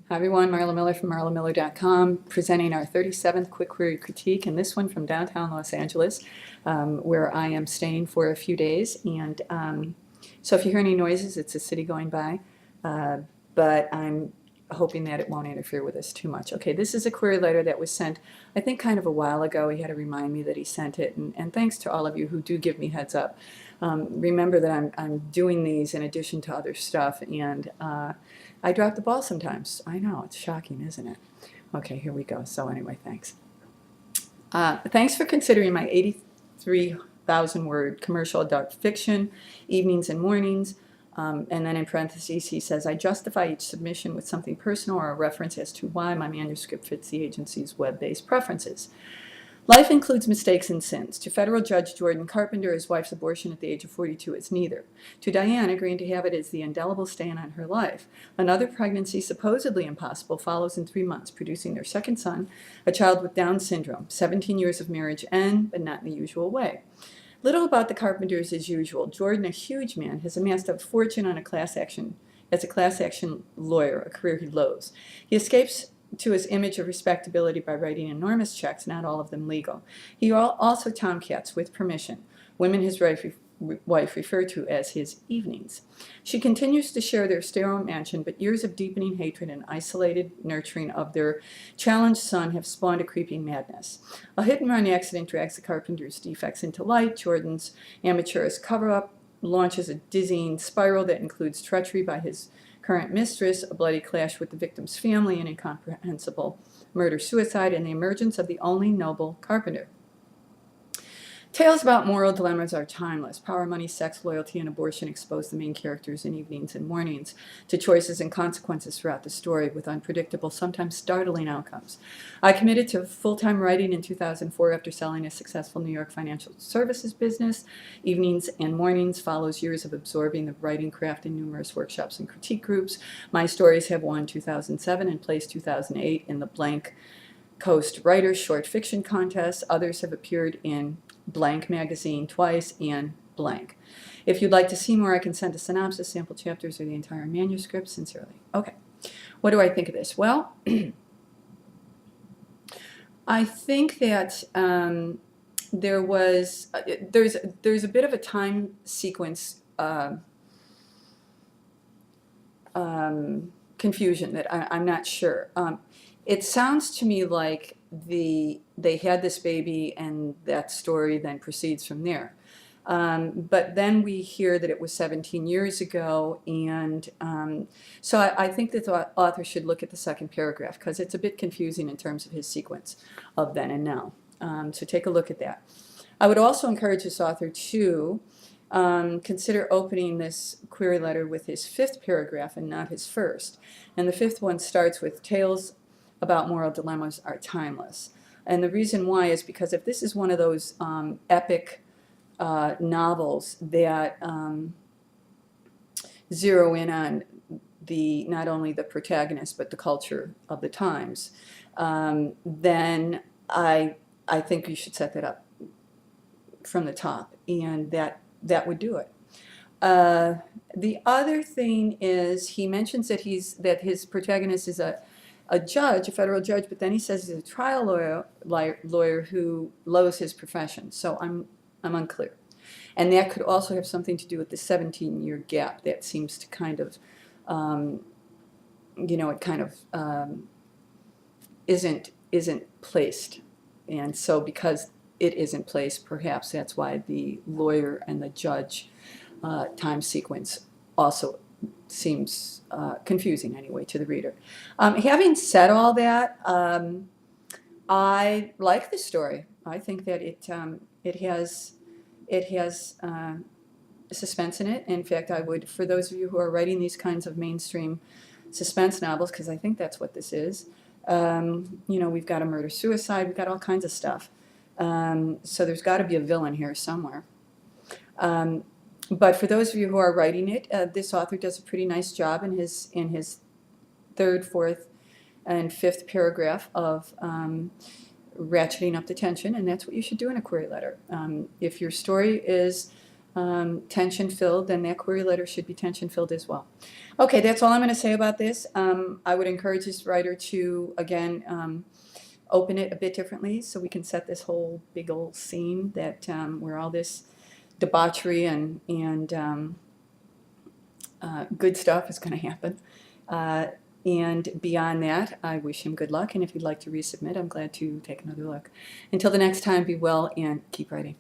Hi everyone, Marla Miller from marlamiller.com, presenting our 37th Quick Query Critique, and this one from downtown Los Angeles, where I am staying for a few days. And so if you hear any noises, it's a city going by, but I'm hoping that it won't interfere with us too much. Okay, this is a query letter that was sent, I think, kind of a while ago. He had to remind me that he sent it, and thanks to all of you who do give me heads up. Remember that I'm doing these in addition to other stuff, and I drop the ball sometimes. I know, it's shocking, isn't it? Okay, here we go. So anyway, thanks. Thanks for considering my 83,000 word commercial adult fiction, Evenings and Mornings. And then in parentheses, he says, I justify each submission with something personal or a reference as to why my manuscript fits the agency's web-based preferences. Life includes mistakes and sins. To federal judge Jordan Carpenter, his wife's abortion at the age of 42 is neither. To Diane, agreeing to have it is the indelible stain on her life. Another pregnancy, supposedly impossible, follows in 3 months, producing their second son, a child with Down syndrome. 17 years of marriage end, but not in the usual way. Little about the Carpenters as usual. Jordan, a huge man, has amassed a fortune on a class action lawyer, a career he loathes. He escapes to his image of respectability by writing enormous checks, not all of them legal. He also tomcats with permission, women his wife referred to as his evenings. She continues to share their sterile mansion, but years of deepening hatred and isolated nurturing of their challenged son have spawned a creeping madness. A hit-and-run accident drags the Carpenter's defects into light. Jordan's amateurish cover-up launches a dizzying spiral that includes treachery by his current mistress, a bloody clash with the victim's family, an incomprehensible murder-suicide, and the emergence of the only noble Carpenter. Tales about moral dilemmas are timeless. Power, money, sex, loyalty, and abortion expose the main characters in Evenings and Mornings to choices and consequences throughout the story with unpredictable, sometimes startling outcomes. I committed to full-time writing in 2004 after selling a successful New York financial services business. Evenings and Mornings follows years of absorbing the writing craft in numerous workshops and critique groups. My stories have won 2007 and placed 2008 in the Blank Coast Writers Short Fiction Contest. Others have appeared in Blank magazine twice and Blank. If you'd like to see more, I can send a synopsis, sample chapters, or the entire manuscript. Sincerely. Okay. What do I think of this? Well, I think that there's a bit of a time sequence confusion that I'm not sure. It sounds to me like they had this baby and that story then proceeds from there. But then we hear that it was 17 years ago, and so I think that the author should look at the second paragraph because it's a bit confusing in terms of his sequence of then and now. So take a look at that. I would also encourage this author to consider opening this query letter with his fifth paragraph and not his first. And the fifth one starts with tales about moral dilemmas are timeless. And the reason why is because if this is one of those epic novels that zero in on not only the protagonist but the culture of the times, then I think you should set that up from the top, and that would do it. The other thing is he mentions that his protagonist is a judge, a federal judge, but then he says he's a trial lawyer who loathes his profession. So I'm unclear. And that could also have something to do with the 17-year gap that seems to kind of, it kind of isn't placed. And so because it isn't placed, perhaps that's why the lawyer and the judge time sequence also seems confusing anyway to the reader. Having said all that, I like the story. I think that it has suspense in it. In fact, I would, for those of you who are writing these kinds of mainstream suspense novels, because I think that's what this is, we've got a murder-suicide, we've got all kinds of stuff. So there's got to be a villain here somewhere. But for those of you who are writing it, this author does a pretty nice job in his third, fourth, and fifth paragraph of ratcheting up the tension, and that's what you should do in a query letter. If your story is tension-filled, then that query letter should be tension-filled as well. Okay, that's all I'm going to say about this. I would encourage this writer to, again, open it a bit differently so we can set this whole big old scene that where all this debauchery and good stuff is going to happen. And beyond that, I wish him good luck. And if you'd like to resubmit, I'm glad to take another look. Until the next time, be well and keep writing.